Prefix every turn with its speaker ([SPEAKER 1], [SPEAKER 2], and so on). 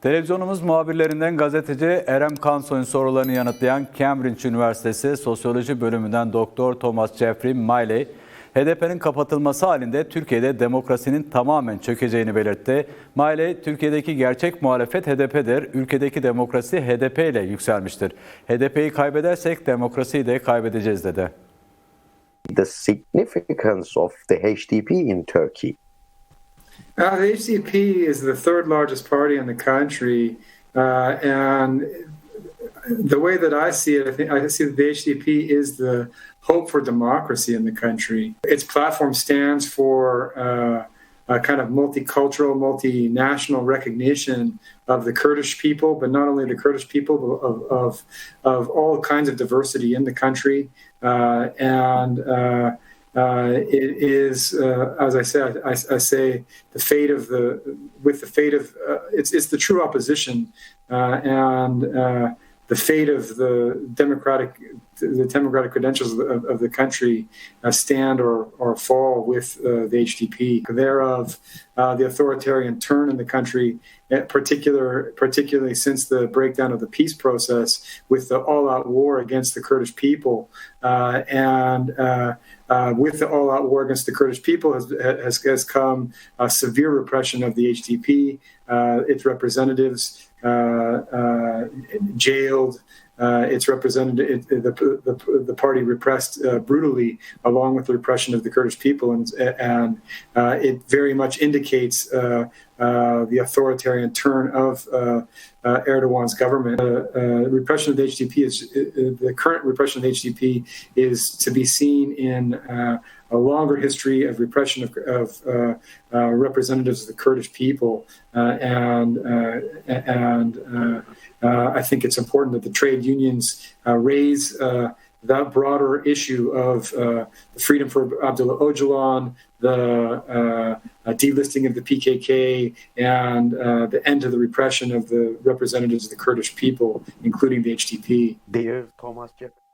[SPEAKER 1] Televizyonumuz muhabirlerinden gazeteci Erem Kansoy'un sorularını yanıtlayan Cambridge Üniversitesi Sosyoloji bölümünden Doktor Thomas Jeffery Miley, HDP'nin kapatılması halinde Türkiye'de demokrasinin tamamen çökeceğini belirtti. Miley, Türkiye'deki gerçek muhalefet HDP'dir, ülkedeki demokrasi HDP ile yükselmiştir. HDP'yi kaybedersek demokrasiyi de kaybedeceğiz, dedi.
[SPEAKER 2] The significance of the HDP in Turkey.
[SPEAKER 3] The HDP is the third largest party in the country, and the way that I see it, I see that the HDP is the hope for democracy in the country. Its platform stands for a kind of multicultural, multinational recognition of the Kurdish people, but not only the Kurdish people, of all kinds of diversity in the country, it is, as I said, I say the fate of it's the true opposition, and the fate of the democratic credentials of the country stand or fall with the HDP. Thereof, the authoritarian turn in the country, particularly since the breakdown of the peace process with the all-out war against the Kurdish people, with the all-out war against the Kurdish people has come a severe repression of the HDP, its representatives jailed, its representative, the party repressed brutally, along with the repression of the Kurdish people, and it very much indicates the authoritarian turn of Erdogan's government. Repression of the HDP the current repression of the HDP is to be seen in a longer history of repression of representatives of the Kurdish people, I think it's important that the trade unions raise that broader issue of the freedom for Abdullah Öcalan, the delisting of the PKK, and the end to the repression of the representatives of the Kurdish people, including the HDP.
[SPEAKER 2] Dear Thomas Jeffery.